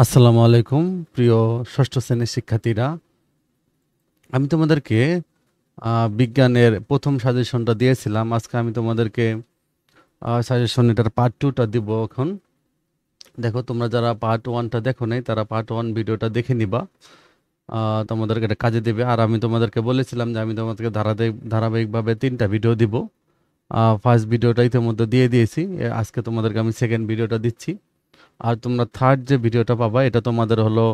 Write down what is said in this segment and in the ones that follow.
আসসালামু আলাইকুম প্রিয় ষষ্ঠ শ্রেণীর শিক্ষার্থীরা। আমি তোমাদেরকে বিজ্ঞানের প্রথম সাজেশনটা দিয়েছিলাম। আজকে আমি তোমাদেরকে সাজেশন এটার পার্ট 2টা দিব এখন। দেখো, তোমরা যারা পার্ট 1টা দেখো নাই তারা পার্ট 1 ভিডিওটা দেখে নিবা। তোমাদেরকে এটা কাজে দেবে। আর আমি তোমাদেরকে বলেছিলাম যে আমি তোমাদেরকে ধারাবাহিকভাবে 3টা ভিডিও দিব। ফার্স্ট ভিডিওটা ইতিমধ্যে দিয়ে দিয়েছি। আজকে তোমাদেরকে আমি সেকেন্ড ভিডিওটা দিচ্ছি। আর তোমরা থার্ড যে ভিডিওটা পাবা এটা তোমাদের হলো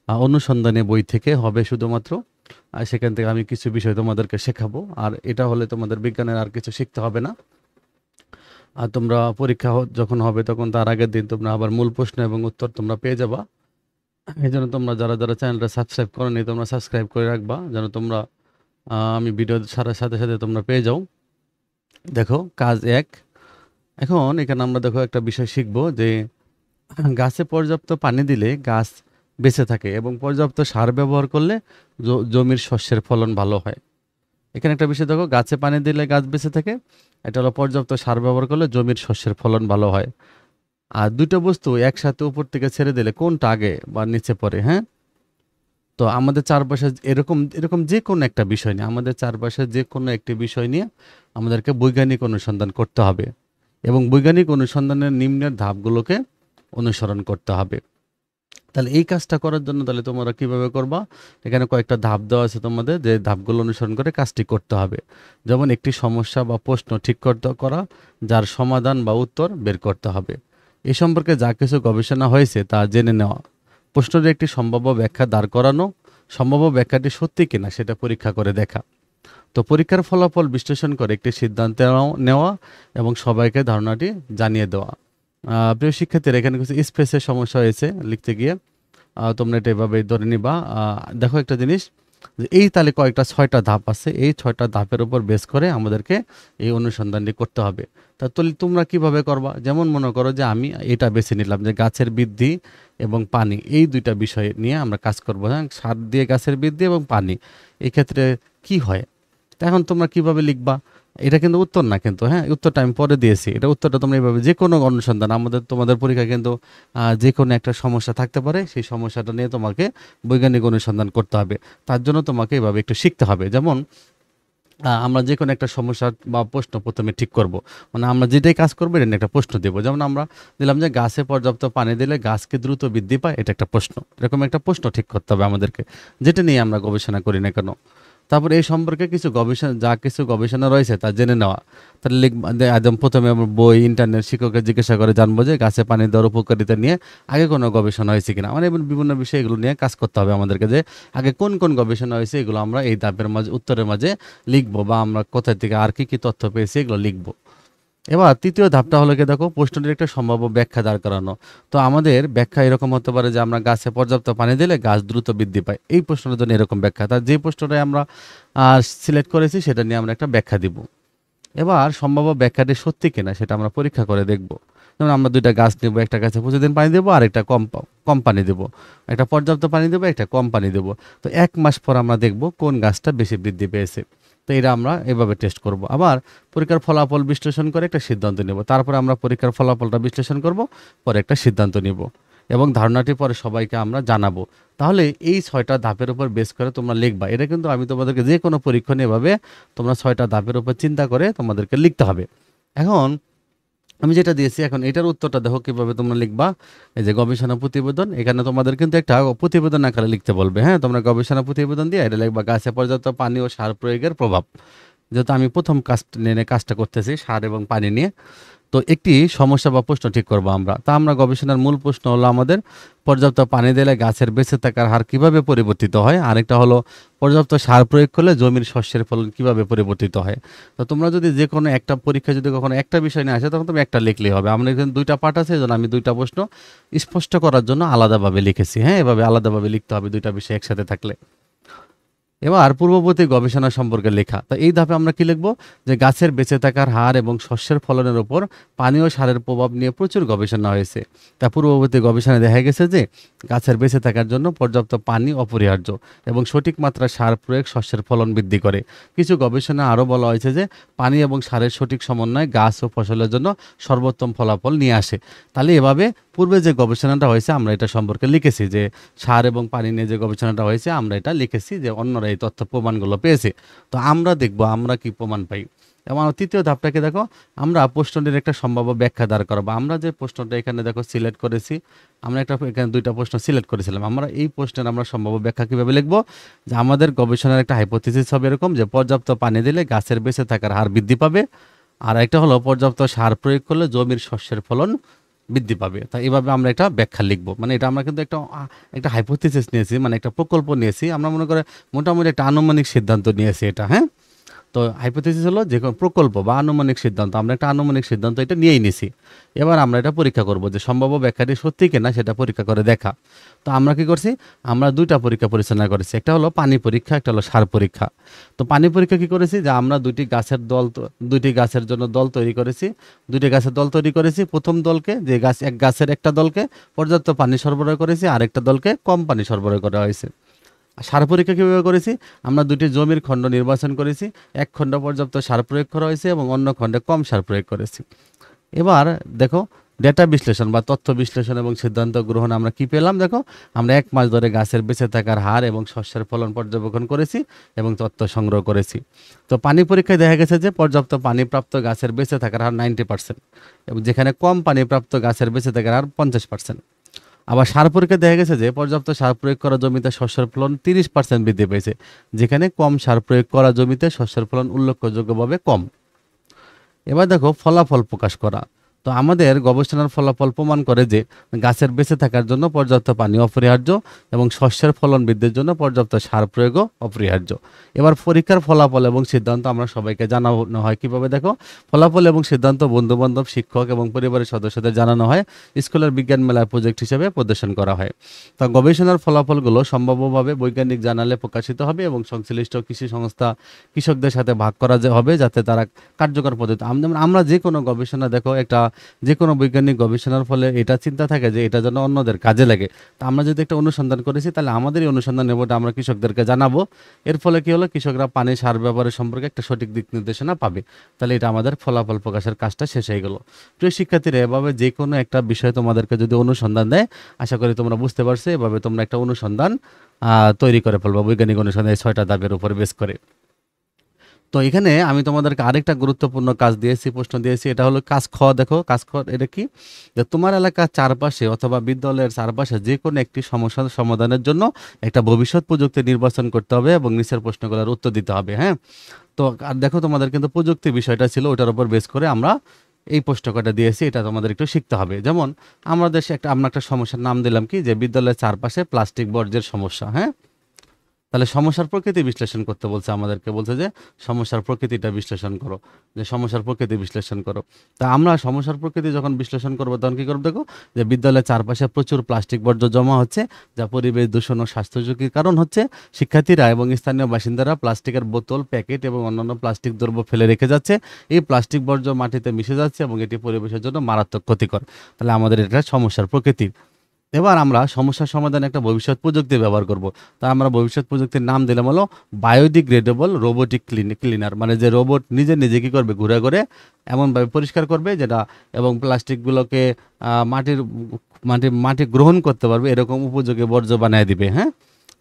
অনুসন্ধানী বই থেকে হবে শুধুমাত্র। আর সেখান থেকে আমি কিছু বিষয় তোমাদেরকে শেখাবো। আর এটা হলে তোমাদের বিজ্ঞানের আর কিছু শিখতে হবে না। আর তোমরা পরীক্ষা যখন হবে তখন তার আগের দিন তোমরা আবার মূল প্রশ্ন এবং উত্তর তোমরা পেয়ে যাবা। এই জন্য তোমরা যারা যারা চ্যানেলটা সাবস্ক্রাইব করোনি তোমরা সাবস্ক্রাইব করে রাখবা, যেন তোমরা আমি ভিডিও ছাড়ার সাথে সাথে তোমরা পেয়ে যাও। দেখো, কাজ 1। এখন এখানে আমরা দেখো একটা বিষয় শিখবো যে গাছে পর্যাপ্ত পানি দিলে গাছ বেঁচে থাকে এবং পর্যাপ্ত সার ব্যবহার করলে জমির শস্যের ফলন ভালো হয়। এখানে একটা বিষয় দেখো, গাছে পানি দিলে গাছ বেঁচে থাকে, এটা হলো পর্যাপ্ত সার ব্যবহার করলে জমির শস্যের ফলন ভালো হয়। আর দুটো বস্তু একসাথে উপর থেকে ছেড়ে দিলে কোনটা আগে বা নিচে পড়ে? হ্যাঁ, তো আমাদের চারপাশে এরকম এরকম যে কোনো একটা বিষয় নিয়ে, আমাদের চারপাশে যে কোনো একটি বিষয় নিয়ে আমাদেরকে বৈজ্ঞানিক অনুসন্ধান করতে হবে এবং বৈজ্ঞানিক অনুসন্ধানের নিম্নের ধাপগুলোকে অনুসরণ করতে হবে। তাহলে এই কাজটা করার জন্য তাহলে তোমরা কিভাবে করবা? এখানে কয়েকটা ধাপ দেওয়া আছে তোমাদের, যে ধাপগুলো অনুসরণ করে কাজটি করতে হবে। যেমন একটি সমস্যা বা প্রশ্ন ঠিক করতে করা, যার সমাধান বা উত্তর বের করতে হবে। এ সম্পর্কে যা কিছু গবেষণা হয়েছে তা জেনে নেওয়া, প্রশ্নের একটি সম্ভাব্য ব্যাখ্যা দাঁড় করানো, সম্ভাব্য ব্যাখ্যাটি সত্যি কিনা সেটা পরীক্ষা করে দেখা। তো পরীক্ষার ফলাফল বিশ্লেষণ করে একটি সিদ্ধান্ত নেওয়া এবং সবাইকে ধারণাটি জানিয়ে দেওয়া। প্রিয় শিক্ষার্থীরা, এখানে কিছু স্পেসের সমস্যা হয়েছে লিখতে গিয়ে। তোমরা এটা এভাবে ধরে নিবা। দেখো একটা জিনিস, যে এই তাহলে কয়েকটা 6টা ধাপ আছে, এই 6টা ধাপের উপর বেস করে আমাদেরকে এই অনুসন্ধানটি করতে হবে। তা তোমরা কিভাবে করবা? যেমন মনে করো যে আমি এটা বেছে নিলাম যে গাছের বৃদ্ধি এবং পানি, এই দুইটা বিষয় নিয়ে আমরা কাজ করবো। হ্যাঁ, সার দিয়ে গাছের বৃদ্ধি এবং পানি, এই ক্ষেত্রে কি হয়? তা এখন তোমরা কিভাবে লিখবা? এটা কিন্তু উত্তর না, কিন্তু হ্যাঁ, উত্তরটা আমি পরে দিয়েছি। এটা উত্তরটা তোমরা এইভাবে, যে কোনো অনুসন্ধান তোমাদের পরীক্ষায় কিন্তু যে কোনো একটা সমস্যা থাকতে পারে, সেই সমস্যাটা নিয়ে তোমাকে বৈজ্ঞানিক অনুসন্ধান করতে হবে। তার জন্য তোমাকে এভাবে একটু শিখতে হবে। যেমন আমরা যে কোনো একটা সমস্যা বা প্রশ্ন প্রথমে ঠিক করব, মানে আমরা যেটাই কাজ করবো এটা নিয়ে একটা প্রশ্ন দেব। যেমন আমরা দিলাম যে গাছে পর্যাপ্ত পানি দিলে গাছকে দ্রুত বৃদ্ধি পায়, এটা একটা প্রশ্ন। এরকম একটা প্রশ্ন ঠিক করতে হবে আমাদেরকে, যেটা নিয়ে আমরা গবেষণা করি না কেন। তারপর এই সম্পর্কে কিছু গবেষণা রয়েছে তা জেনে নেওয়া। তাহলে একদম প্রথমে আমরা বই, ইন্টারনেট, শিক্ষককে জিজ্ঞাসা করে জানবো যে গাছে পানি দেওয়ার উপকারিতা নিয়ে আগে কোনো গবেষণা হয়েছে কিনা। মানে বিভিন্ন বিষয় এগুলো নিয়ে কাজ করতে হবে আমাদেরকে, যে আগে কোন কোন গবেষণা হয়েছে এগুলো আমরা এই ধাপের মাঝে, উত্তরের মাঝে লিখবো, বা আমরা কোথা থেকে আর কি কি তথ্য পেয়েছি এগুলো লিখবো। এবার তৃতীয় ধাপটা হলো কি, দেখো, প্রশ্নটির একটা সম্ভাব্য ব্যাখ্যা দাঁড় করানো। তো আমাদের ব্যাখ্যা এরকম হতে পারে যে আমরা গাছে পর্যাপ্ত পানি দিলে গাছ দ্রুত বৃদ্ধি পায়, এই প্রশ্নটার জন্য এরকম ব্যাখ্যা। তার যে প্রশ্নটাই আমরা সিলেক্ট করেছি সেটা নিয়ে আমরা একটা ব্যাখ্যা দিব। এবার সম্ভাব্য ব্যাখ্যাটি সত্যি কিনা সেটা আমরা পরীক্ষা করে দেখব। যেমন আমরা দুইটা গাছ নেব, একটা গাছে প্রতিদিন পানি দেবো আর একটা কম কম পানি দেবো, একটা পর্যাপ্ত পানি দেবো, একটা কম পানি দেবো। তো 1 মাস পর আমরা দেখব কোন গাছটা বেশি বৃদ্ধি পেয়েছে। তো এটা আমরা এভাবে টেস্ট করব। আবার পরীক্ষার ফলাফল বিশ্লেষণ করে একটা সিদ্ধান্ত নেব। তারপরে আমরা পরীক্ষার ফলাফলটা বিশ্লেষণ করব, পরে একটা সিদ্ধান্ত নিব এবং ধারণাটি পরে সবাইকে আমরা জানাবো। তাহলে এই 6টা ধাপের উপর বেস করে তোমরা লিখবা। এটা কিন্তু আমি তোমাদেরকে যে কোনো পরীক্ষণে এভাবে তোমরা 6টা ধাপের উপর চিন্তা করে তোমাদেরকে লিখতে হবে। এখন আমি যেটা দিয়েছি, এখন এটার উত্তরটা দেখো কিভাবে তোমরা লিখবা। এই যে গবেষণা প্রতিবেদন, এখানে তোমাদের কিন্তু একটা প্রতিবেদন আকারে লিখতে বলবে। হ্যাঁ, তোমরা গবেষণা প্রতিবেদন দিয়ে এটা লিখবা গাছে পর্যাপ্ত পানি ও সার প্রয়োগের প্রভাব। যেহেতু আমি প্রথম কাজটা করতেছি সার এবং পানি নিয়ে, তো একটি সমস্যা বা প্রশ্ন ঠিক করব আমরা। তা আমরা গবেষণার মূল প্রশ্ন হলো আমাদের, পর্যাপ্ত পানি দিলে গাছের বেঁচে থাকার হার কিভাবে পরিবর্তিত হয়। আরেকটা হলো পর্যাপ্ত সার প্রয়োগ করলে জমির শস্যের ফলন কিভাবে পরিবর্তিত হয়। তো তোমরা যদি যে কোনো একটা পরীক্ষা যদি কখনো একটা বিষয় নিয়ে আসে তখন তুমি একটা লিখলেই হবে। আমরা এখানে 2টা পার্ট আছে, এই জন্য আমি 2টা প্রশ্ন স্পষ্ট করার জন্য আলাদাভাবে লিখেছি। হ্যাঁ, এভাবে আলাদাভাবে লিখতে হবে 2টা বিষয় একসাথে থাকলে। এবার পূর্ববর্তী গবেষণা সম্পর্কে লেখা। তো এই ধাপে আমরা কি লিখবো, যে গাছের বেঁচে থাকার হার এবং শস্যের ফলনের উপর পানি ও সারের প্রভাব নিয়ে প্রচুর গবেষণা হয়েছে। তা পূর্ববর্তী গবেষণায় দেখা গেছে যে গাছের বেঁচে থাকার জন্য পর্যাপ্ত পানি অপরিহার্য এবং সঠিক মাত্রায় সার প্রয়োগ শস্যের ফলন বৃদ্ধি করে। কিছু গবেষণা আরও বলা হয়েছে যে পানি এবং সারের সঠিক সমন্বয় গাছ ও ফসলের জন্য সর্বোত্তম ফলাফল নিয়ে আসে। তাহলে এভাবে পূর্বে যে গবেষণাটা হয়েছে আমরা এটা সম্পর্কে লিখেছি যে সার এবং পানি নিয়ে যে গবেষণাটা হয়েছে আমরা এটা লিখেছি যে অন্যরা এই তথ্য প্রমাণগুলো পেয়েছে। তো আমরা দেখব আমরা কি প্রমাণ পাই। এবং তৃতীয় ধাপটাকে দেখো, আমরা প্রশ্নটির একটা সম্ভাব্য ব্যাখ্যা দাঁড় করাবো। আমরা যে প্রশ্নটা এখানে দেখো সিলেক্ট করেছি, আমরা এখানে দুইটা প্রশ্ন সিলেক্ট করেছিলাম। আমরা এই প্রশ্নের আমরা সম্ভাব্য ব্যাখ্যা কীভাবে লিখবো, যে আমাদের গবেষণার একটা হাইপোথিসিস হবে এরকম যে পর্যাপ্ত পানি দিলে গাছের বেঁচে থাকার হার বৃদ্ধি পাবে, আর একটা হলো পর্যাপ্ত সার প্রয়োগ করলে জমির শস্যের ফলন বৃদ্ধি পাবে। তাই এভাবে আমরা একটা ব্যাখ্যা লিখবো। মানে এটা আমরা কিন্তু একটা হাইপোথিসিস নিয়েছি, মানে একটা প্রকল্প নিয়েছি, আমরা মনে করে মোটামুটি একটা আনুমানিক সিদ্ধান্ত নিয়েছি এটা। হ্যাঁ, তো হাইপোথিসিস হলো যে কোনো প্রকল্প বা আনুমানিক সিদ্ধান্ত, আমরা একটা আনুমানিক সিদ্ধান্ত এটা নিয়েই নিছি। এবার আমরা এটা পরীক্ষা করব যে সম্ভাব্য ব্যাখ্যাটি সত্যি কিনা সেটা পরীক্ষা করে দেখা। তো আমরা কি করছি, আমরা দুইটা পরীক্ষা পরিচালনা করেছি, একটা হলো পানি পরীক্ষা, একটা হলো সার পরীক্ষা। তো পানি পরীক্ষা কি করেছি, যে আমরা দুইটি গাছের জন্য দল তৈরি করেছি, দুইটি গাছের দল তৈরি করেছি। প্রথম দলকে, যে গাছের একটা দলকে পর্যাপ্ত পানি সরবরাহ করেছি, আরেকটা দলকে কম পানি সরবরাহ করা হয়েছে। সার পরীক্ষা কীভাবে করেছি, আমরা দুটি জমির খণ্ড নির্বাচন করেছি, এক খণ্ড পর্যাপ্ত সার প্রয়োগ করা হয়েছে এবং অন্য খণ্ডে কম সার প্রয়োগ করেছি। এবার দেখো ডেটা বিশ্লেষণ বা তথ্য বিশ্লেষণ এবং সিদ্ধান্ত গ্রহণ আমরা কি পেলাম। দেখো, আমরা 1 মাস ধরে গাছের বেঁচে থাকার হার এবং শস্যের ফলন পর্যবেক্ষণ করেছি এবং তথ্য সংগ্রহ করেছি। তো পানি পরীক্ষায় দেখা গেছে যে পর্যাপ্ত পানিপ্রাপ্ত গাছের বেঁচে থাকার হার 90%, এবং যেখানে কম পানিপ্রাপ্ত গাছের বেঁচে থাকার হার 50%। আবার সার পরীক্ষায় দেখা গেছে যে পর্যাপ্ত সার প্রয়োগ করা জমিতে শস্যের ফলন 30% বৃদ্ধি পেয়েছে, যেখানে কম সার প্রয়োগ করা জমিতে শস্যের ফলন উল্লেখযোগ্যভাবে কম। এবার দেখো ফলাফল প্রকাশ করা। তো আমাদের গবেষণার ফলাফল প্রমাণ করে যে গাছের বেঁচে থাকার জন্য পর্যাপ্ত পানি অপরিহার্য এবং শস্যের ফলন বৃদ্ধির জন্য পর্যাপ্ত সার প্রয়োগও অপরিহার্য। এবার পরীক্ষার ফলাফল এবং সিদ্ধান্ত আমরা সবাইকে জানানো হয় কিভাবে। দেখো, ফলাফল এবং সিদ্ধান্ত বন্ধুবান্ধব, শিক্ষক এবং পরিবারের সদস্যদের জানানো হয়, স্কুলের বিজ্ঞান মেলায় প্রজেক্ট হিসেবে প্রদর্শন করা হয়। তা গবেষণার ফলাফলগুলো সম্ভাব্যভাবে বৈজ্ঞানিক জার্নালে প্রকাশিত হবে এবং সংশ্লিষ্ট কৃষি সংস্থা কৃষকদের সাথে ভাগ করা হবে, যাতে তারা কার্যকর পদ্ধতি। আমরা যে কোনো গবেষণা দেখো, যে কোনো বৈজ্ঞানিক গবেষণার ফলে এটা চিন্তা থাকে যে এটা যেন অন্যদের কাজে লাগে। তা আমরা যদি একটা অনুসন্ধান করেছি, তাহলে আমাদের এই অনুসন্ধান নেবটা আমরা কৃষকদেরকে জানাবো। এর ফলে কি হলো, কৃষকরা পানি সার ব্যবহারের সম্পর্কে একটা সঠিক দিক নির্দেশনা পাবে। তাহলে এটা আমাদের ফলাফল প্রকাশের কাজটা শেষ হয়ে গেল। প্রিয় শিক্ষার্থীরা, এভাবে যে কোনো একটা বিষয় তোমাদেরকে যদি অনুসন্ধান দেয়, আশা করি তোমরা বুঝতে পারছো, এভাবে তোমরা একটা অনুসন্ধান তৈরি করে ফেলবো বৈজ্ঞানিক অনুসন্ধান এই 6টা ধাপের উপর বেস করে। তো এখানে আমি তোমাদেরকে আরেকটা গুরুত্বপূর্ণ কাজ দিয়েছি, প্রশ্ন দিয়েছি, এটা হলো কাজ খ। দেখো কাজ খ এটা কি, যে তোমার এলাকার চারপাশে অথবা বিদ্যালয়ের চারপাশে যে কোনো একটি সমস্যার সমাধানের জন্য একটা ভবিষ্যৎ প্রযুক্তি নির্বাচন করতে হবে এবং নিচের প্রশ্নগুলোর উত্তর দিতে হবে। হ্যাঁ, তো আর দেখো তোমাদের কিন্তু প্রযুক্তি বিষয়টা ছিল, ওটার উপর বেস করে আমরা এই প্রশ্ন কটা দিয়েছি, এটা তোমাদের একটু শিখতে হবে। যেমন আমরা একটা সমস্যার নাম দিলাম কি, যে বিদ্যালয়ের চারপাশে প্লাস্টিক বর্জ্যের সমস্যা। হ্যাঁ, তাহলে সমস্যার প্রকৃতি বিশ্লেষণ করতে বলছে আমাদেরকে, বলছে যে সমস্যার প্রকৃতিটা বিশ্লেষণ করো, যে সমস্যার প্রকৃতি বিশ্লেষণ করো। তা আমরা সমস্যার প্রকৃতি যখন বিশ্লেষণ করবো তখন কী করবো, দেখো যে বিদ্যালয়ের চারপাশে প্রচুর প্লাস্টিক বর্জ্য জমা হচ্ছে, যা পরিবেশ দূষণ ও স্বাস্থ্য ঝুঁকির কারণ হচ্ছে। শিক্ষার্থীরা এবং স্থানীয় বাসিন্দারা প্লাস্টিকের বোতল, প্যাকেট এবং অন্যান্য প্লাস্টিক দ্রব্য ফেলে রেখে যাচ্ছে। এই প্লাস্টিক বর্জ্য মাটিতে মিশে যাচ্ছে এবং এটি পরিবেশের জন্য মারাত্মক ক্ষতিকর। তাহলে আমাদের এটা সমস্যার প্রকৃতি। এবার আমরা সমস্যার সমাধানে একটা ভবিষ্যৎ প্রযুক্তি ব্যবহার করব। তা আমরা ভবিষ্যৎ প্রযুক্তির নাম দিলাম হলো বায়োডিগ্রেডেবল রোবোটিক ক্লিনার। মানে যে রোবট নিজে নিজে কী করবে, ঘুরে ঘুরে এমনভাবে পরিষ্কার করবে যেটা, এবং প্লাস্টিকগুলোকে মাটির মাটি গ্রহণ করতে পারবে, এরকম উপযোগী বর্জ্য বানিয়ে দিবে। হ্যাঁ,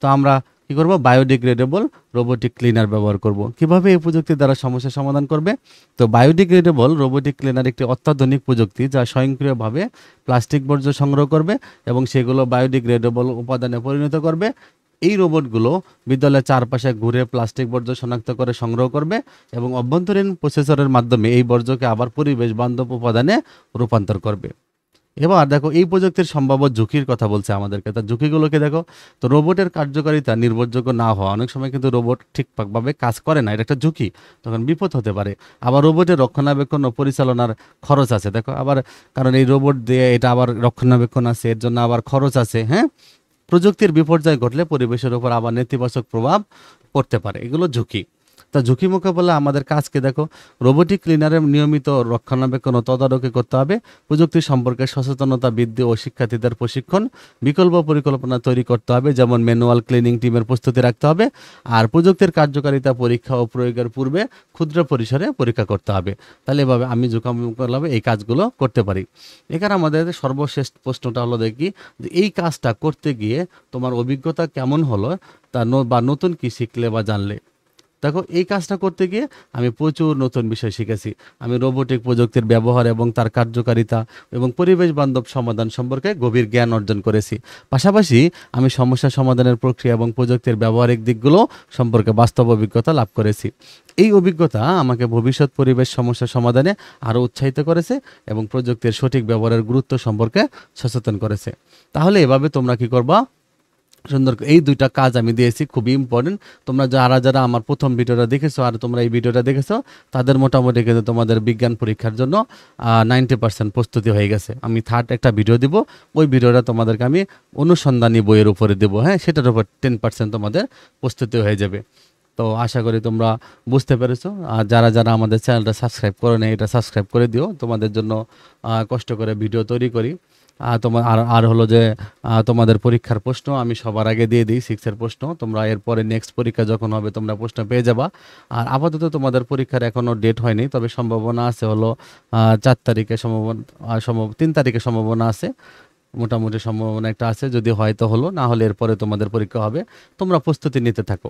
তো আমরা কি করব, বায়োডিগ্রেডেবল রোবোটিক ক্লিনার ব্যবহার করব। কিভাবে এই প্রযুক্তির দ্বারা সমস্যার সমাধান করবে, তো বায়োডিগ্রেডেবল রোবোটিক ক্লিনার একটি অত্যাধুনিক প্রযুক্তি যা স্বয়ংক্রিয়ভাবে প্লাস্টিক বর্জ্য সংগ্রহ করবে এবং সেগুলো বায়োডিগ্রেডেবল উপাদানে পরিণত করবে। এই রোবটগুলো বিদ্যালয়ের চারপাশে ঘুরে প্লাস্টিক বর্জ্য শনাক্ত করে সংগ্রহ করবে এবং অভ্যন্তরীণ প্রসেসরের মাধ্যমে এই বর্জ্যকে আবার পরিবেশ বান্ধব উপাদানে রূপান্তর করবে। এবার দেখো এই প্রযুক্তির সম্ভাব্য ঝুঁকির কথা বলছে আমাদেরকে। তার ঝুঁকিগুলোকে দেখো, তো রোবটের কার্যকারিতা নির্ভরযোগ্য না হওয়া, অনেক সময় কিন্তু রোবট ঠিকঠাকভাবে কাজ করে না, এটা একটা ঝুঁকি, তখন বিপদ হতে পারে। আবার রোবটের রক্ষণাবেক্ষণ ও পরিচালনার খরচ আছে। দেখো আবার, কারণ এই রোবট দিয়ে এটা আবার রক্ষণাবেক্ষণ আছে, এর জন্য আবার খরচ আছে। হ্যাঁ, প্রযুক্তির বিপর্যয় ঘটলে পরিবেশের উপর আবার নেতিবাচক প্রভাব পড়তে পারে, এগুলো ঝুঁকি। তা ঝুঁকি মোকাবেলা আমাদের কাজকে দেখো, রোবোটিক ক্লিনারের নিয়মিত রক্ষণাবেক্ষণ ও তদারকি করতে হবে, প্রযুক্তি সম্পর্কে সচেতনতা বৃদ্ধি ও শিক্ষার্থীদের প্রশিক্ষণ, বিকল্প পরিকল্পনা তৈরি করতে হবে, যেমন ম্যানুয়াল ক্লিনিং টিমের প্রস্তুতি রাখতে হবে, আর প্রযুক্তির কার্যকারিতা পরীক্ষা ও প্রয়োগের পূর্বে ক্ষুদ্র পরিসরে পরীক্ষা করতে হবে। তাহলে এভাবে আমি ঝুঁকি মোকাবেলা এই কাজগুলো করতে পারি। এখানে আমাদের সর্বশেষ প্রশ্নটা হলো দেখি যে এই কাজটা করতে গিয়ে তোমার অভিজ্ঞতা কেমন হলো, বা নতুন কি শিখলে বা জানলে। দেখো, এই কাজটা করতে গিয়ে আমি প্রচুর নতুন বিষয় শিখেছি। আমি রোবোটিক প্রযুক্তির ব্যবহার এবং তার কার্যকারিতা এবং পরিবেশ বান্ধব সমাধান সম্পর্কে গভীর জ্ঞান অর্জন করেছি। পাশাপাশি আমি সমস্যা সমাধানের প্রক্রিয়া এবং প্রযুক্তির ব্যবহারিক দিকগুলো সম্পর্কে বাস্তব অভিজ্ঞতা লাভ করেছি। এই অভিজ্ঞতা আমাকে ভবিষ্যৎ পরিবেশ সমস্যা সমাধানে আরও উৎসাহিত করেছে এবং প্রযুক্তির সঠিক ব্যবহারের গুরুত্ব সম্পর্কে সচেতন করেছে। তাহলে এভাবে তোমরা কি করবা, সুন্দর এই দুইটা কাজ আমি দিয়েছি, খুবই ইম্পর্টেন্ট। তোমরা যারা যারা আমার প্রথম ভিডিওটা দেখেছো আর তোমরা এই ভিডিওটা দেখেছো, তাদের মোটামুটি কিন্তু তোমাদের বিজ্ঞান পরীক্ষার জন্য 90% প্রস্তুতি হয়ে গেছে। আমি থার্ড একটা ভিডিও দিব, ওই ভিডিওটা তোমাদেরকে আমি অনুসন্ধানী বইয়ের উপরে দেবো, হ্যাঁ, সেটার উপর 10% তোমাদের প্রস্তুতি হয়ে যাবে। তো আশা করি তোমরা বুঝতে পেরেছো। আর যারা যারা আমাদের চ্যানেলটা সাবস্ক্রাইব করে নেই, এটা সাবস্ক্রাইব করে দিও, তোমাদের জন্য কষ্ট করে ভিডিও তৈরি করি। তোমার আর আর হলো যে তোমাদের পরীক্ষার প্রশ্ন আমি সবার আগে দিয়ে দিই, 6-এর প্রশ্ন। তোমরা এরপরে নেক্সট পরীক্ষা যখন হবে তোমরা প্রশ্ন পেয়ে যাবা। আর আপাতত তোমাদের পরীক্ষার এখনও ডেট হয়নি, তবে সম্ভাবনা আছে হলো 4 তারিখে, সম্ভব 3 তারিখে সম্ভাবনা আছে, মোটামুটি সম্ভাবনা একটা আছে। যদি হয় তো হলো, না হলে এরপরে তোমাদের পরীক্ষা হবে। তোমরা প্রস্তুতি নিতে থাকো।